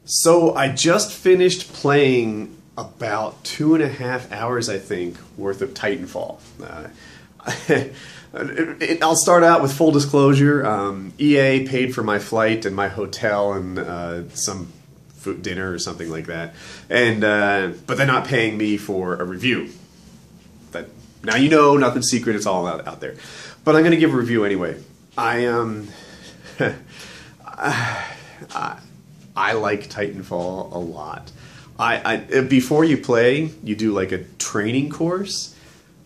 So I just finished playing about 2.5 hours, I think, worth of Titanfall. I'll start out with full disclosure. EA paid for my flight and my hotel and some food, dinner or something like that, and but they're not paying me for a review. That now you know, nothing's secret. It's all out there. But I'm going to give a review anyway. I like Titanfall a lot. Before you play, you do like a training course.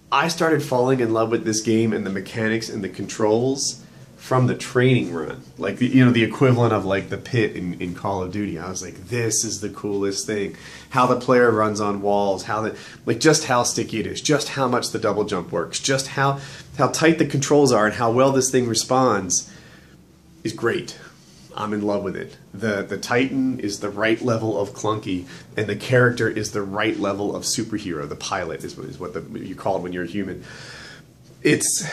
I started falling in love with this game and the mechanics and the controls from the training run. Like, the equivalent of like the pit in Call of Duty. I was like, this is the coolest thing. How the player runs on walls, just how sticky it is, just how much the double jump works, just how tight the controls are and how well this thing responds is great. I'm in love with it. The Titan is the right level of clunky, and the character is the right level of superhero. The pilot is what you call it when you're a human. It's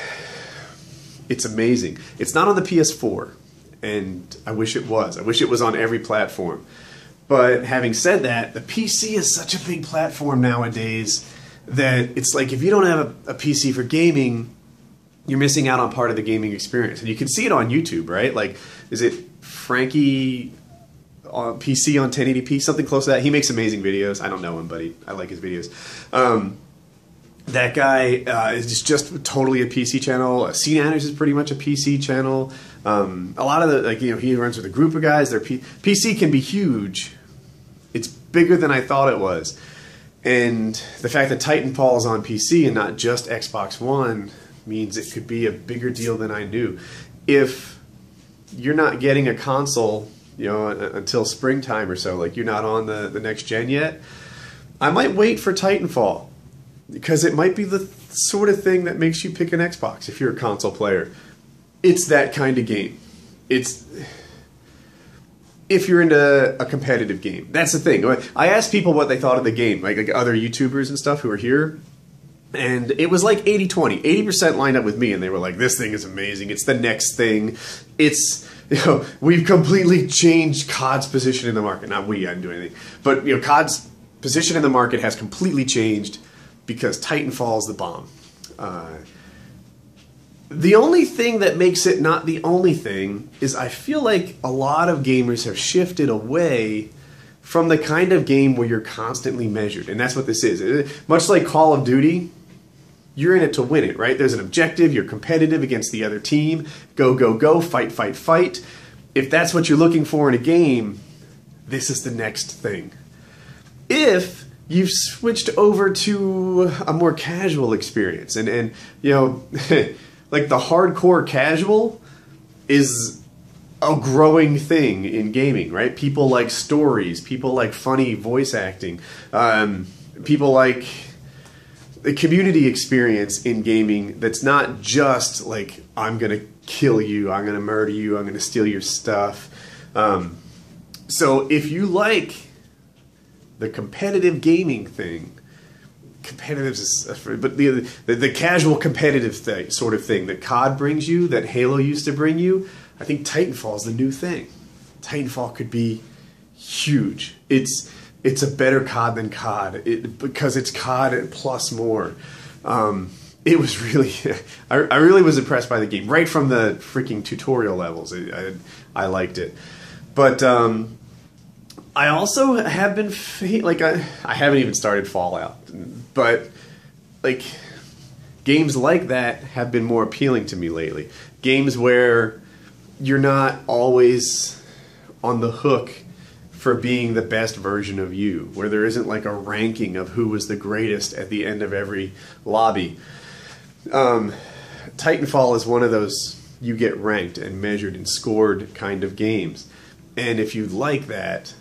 amazing. It's not on the PS4, and I wish it was. I wish it was on every platform. But having said that, the PC is such a big platform nowadays that it's like if you don't have a PC for gaming, you're missing out on part of the gaming experience. And you can see it on YouTube, right? Like, is it Frankie on PC on 1080p, something close to that? He makes amazing videos. I don't know him, but I like his videos. That guy is just totally a PC channel. CNanners is pretty much a PC channel. A lot of he runs with a group of guys. Their PC can be huge. It's bigger than I thought it was. And the fact that Titanfall is on PC and not just Xbox One means it could be a bigger deal than I knew. If you're not getting a console, until springtime or so, like you're not on the next gen yet, I might wait for Titanfall, because it might be the sort of thing that makes you pick an Xbox if you're a console player. It's that kind of game. It's if you're into a competitive game. That's the thing. I asked people what they thought of the game, like other YouTubers and stuff who are here, and it was like 80-20. 80% lined up with me, and they were like, this thing is amazing. It's the next thing. It's, we've completely changed COD's position in the market. Not we, I didn't do anything. But, COD's position in the market has completely changed because Titanfall's the bomb. The only thing that makes it not the only thing is I feel like a lot of gamers have shifted away from the kind of game where you're constantly measured. And that's what this is. Much like Call of Duty, you're in it to win it, right? There's an objective, you're competitive against the other team, go, go, go, fight, fight, fight. If that's what you're looking for in a game, this is the next thing. If you've switched over to a more casual experience, and like the hardcore casual is a growing thing in gaming, right? People like stories, people like funny voice acting, people like the community experience in gaming that's not just like, I'm going to kill you, I'm going to murder you, I'm going to steal your stuff. So if you like the competitive gaming thing, competitive, but the casual competitive thing, sort of thing that COD brings you, that Halo used to bring you, I think Titanfall is the new thing. Titanfall could be huge. It's a better COD than COD because it's COD plus more. It was really, I really was impressed by the game right from the freaking tutorial levels. I liked it, but I also have been I haven't even started Fallout, but like games like that have been more appealing to me lately. Games where you're not always on the hook for being the best version of you, where there isn't like a ranking of who was the greatest at the end of every lobby. Titanfall is one of those you get ranked and measured and scored kind of games. And if you like that,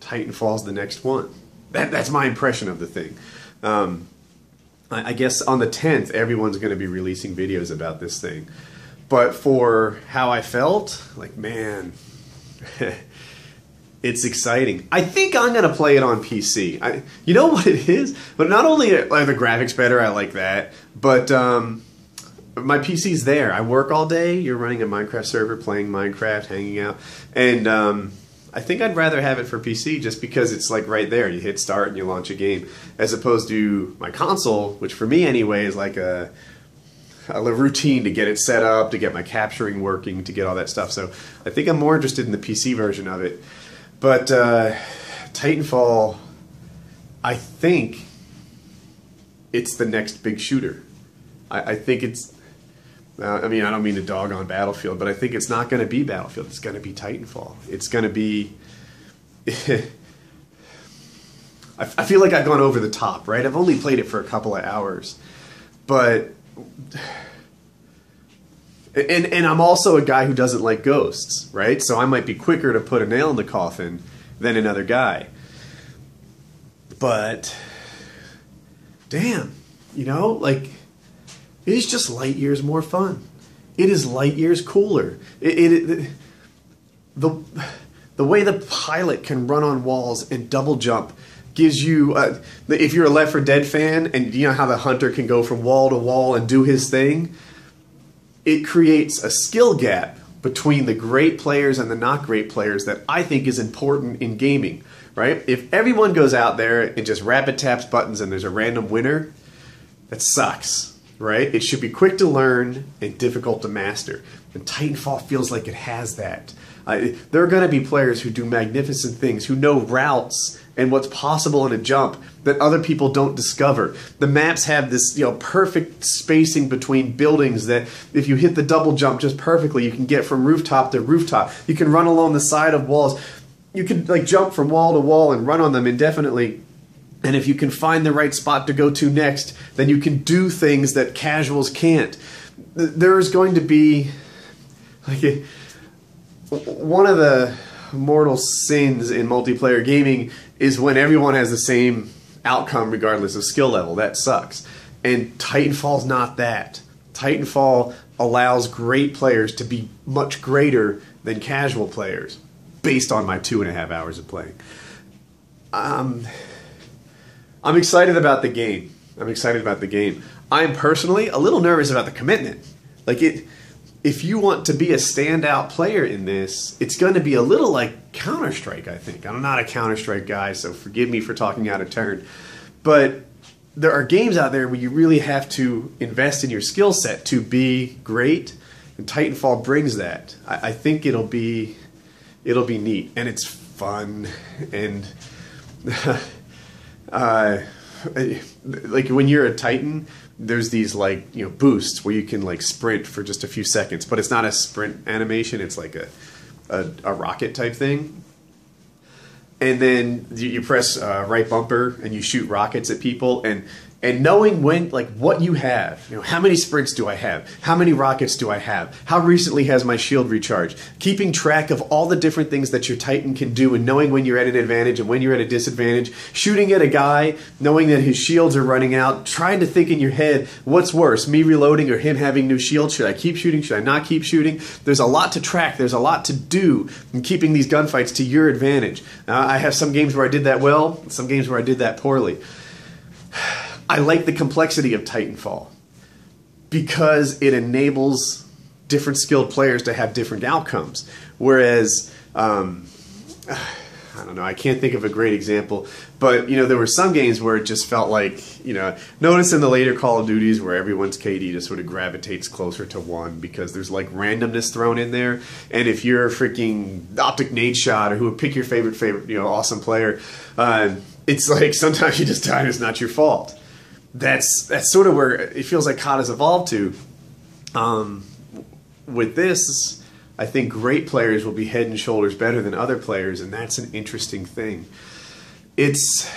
Titanfall's the next one. That's my impression of the thing. I guess on the 10th, everyone's going to be releasing videos about this thing. But for how I felt, like, man, it's exciting. I think I'm going to play it on PC. You know what it is? But not only are the graphics better, I like that, but my PC's there. I work all day. You're running a Minecraft server, playing Minecraft, hanging out. And I think I'd rather have it for PC just because it's like right there. You hit start and you launch a game, as opposed to my console, which for me anyway is like a routine to get it set up, to get my capturing working, to get all that stuff. So I think I'm more interested in the PC version of it. But Titanfall, I think it's the next big shooter. I think it's... I mean, I don't mean to dog on Battlefield, but I think it's not going to be Battlefield. It's going to be Titanfall. It's going to be... I feel like I've gone over the top, right? I've only played it for a couple of hours. But... And I'm also a guy who doesn't like ghosts, right? So I might be quicker to put a nail in the coffin than another guy. But... damn. You know, like... it is just light years more fun. It is light years cooler. The way the pilot can run on walls and double jump gives you... if you're a Left 4 Dead fan, and you know how the hunter can go from wall to wall and do his thing, it creates a skill gap between the great players and the not great players that I think is important in gaming, right? If everyone goes out there and just rapid taps buttons and there's a random winner, that sucks. Right? It should be quick to learn and difficult to master. And Titanfall feels like it has that. There are going to be players who do magnificent things, who know routes and what's possible in a jump that other people don't discover. The maps have this, you know, perfect spacing between buildings that if you hit the double jump just perfectly, you can get from rooftop to rooftop. You can run along the side of walls. You can like jump from wall to wall and run on them indefinitely. And if you can find the right spot to go to next, then you can do things that casuals can't. There's going to be... like one of the mortal sins in multiplayer gaming is when everyone has the same outcome regardless of skill level. That sucks. And Titanfall's not that. Titanfall allows great players to be much greater than casual players, based on my 2.5 hours of playing. I'm excited about the game. I'm personally a little nervous about the commitment. Like if you want to be a standout player in this, it's going to be a little like Counter-Strike, I think. I'm not a Counter-Strike guy, so forgive me for talking out of turn. But there are games out there where you really have to invest in your skill set to be great, and Titanfall brings that. I think it'll be neat, and it's fun, and... like when you're a Titan, there's these like, you know, boosts where you can like sprint for just a few seconds, but it's not a sprint animation, it's like a rocket type thing. And then you press right bumper and you shoot rockets at people, and knowing when, like, what you have, you know, how many sprints do I have? How many rockets do I have? How recently has my shield recharged? Keeping track of all the different things that your Titan can do and knowing when you're at an advantage and when you're at a disadvantage. Shooting at a guy, knowing that his shields are running out. Trying to think in your head, what's worse, me reloading or him having new shields? Should I keep shooting? Should I not keep shooting? There's a lot to track. There's a lot to do in keeping these gunfights to your advantage. I have some games where I did that well, some games where I did that poorly. I like the complexity of Titanfall because it enables different skilled players to have different outcomes. Whereas, I don't know, I can't think of a great example, but, you know, there were some games where it just felt like, you know, notice in the later Call of Duties where everyone's KD just sort of gravitates closer to 1 because there's like randomness thrown in there. And if you're a freaking optic nade shot or who would pick your favorite, you know, awesome player, it's like sometimes you just die and it's not your fault. That's sort of where it feels like COD has evolved to. With this, I think great players will be head and shoulders better than other players, and that's an interesting thing. It's...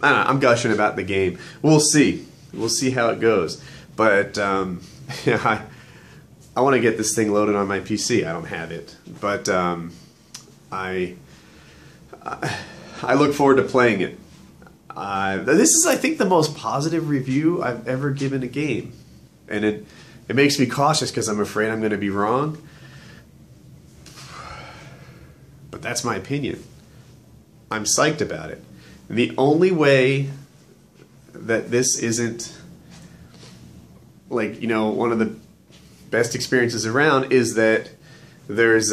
I don't know, I'm gushing about the game. We'll see. We'll see how it goes. But yeah, I want to get this thing loaded on my PC. I don't have it. But I look forward to playing it. This is, I think, the most positive review I've ever given a game. And it makes me cautious because I'm afraid I'm going to be wrong. But that's my opinion. I'm psyched about it. And the only way that this isn't, like, you know, one of the best experiences around is that there's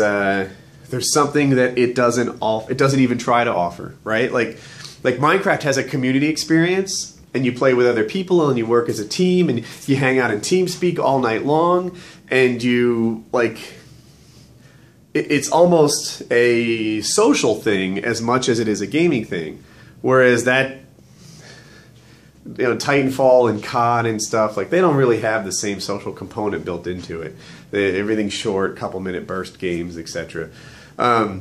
There's something that it doesn't even try to offer, right? Like Minecraft has a community experience, and you play with other people, and you work as a team, and you hang out in TeamSpeak all night long, and you like. It's almost a social thing as much as it is a gaming thing, whereas that. Titanfall and COD and stuff, like, they don't really have the same social component built into it. Everything's short, couple-minute burst games, etc. I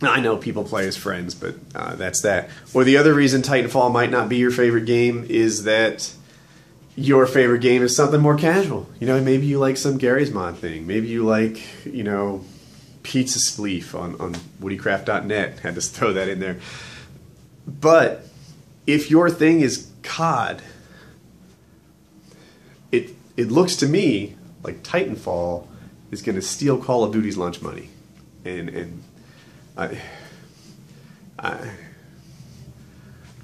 know people play as friends, but that's that. Or the other reason Titanfall might not be your favorite game is that your favorite game is something more casual. Maybe you like some Gary's Mod thing. Maybe you like, Pizza Spleef on WoodyCraft.net. Had to throw that in there. But if your thing is COD, it looks to me like Titanfall is going to steal Call of Duty's lunch money, and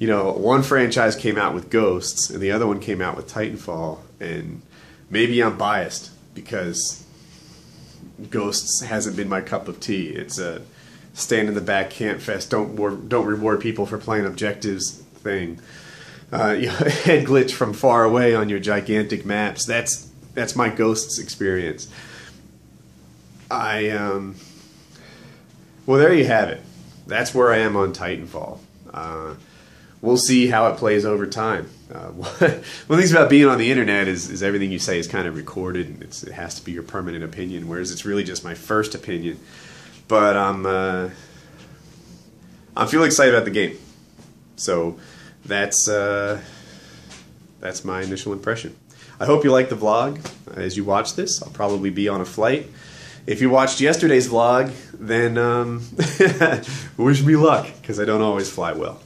one franchise came out with Ghosts and the other one came out with Titanfall, and maybe I'm biased because Ghosts hasn't been my cup of tea. It's a stand in the back camp fest, don't reward people for playing objectives thing. Head glitch from far away on your gigantic maps. That's my Ghosts experience. Well, there you have it. That's where I am on Titanfall. We'll see how it plays over time. One of the things about being on the internet is everything you say is kind of recorded, and it has to be your permanent opinion, whereas it's really just my first opinion. But I'm feeling excited about the game. So that's my initial impression. I hope you like the vlog. As you watch this, I'll probably be on a flight. If you watched yesterday's vlog, then wish me luck, because I don't always fly well.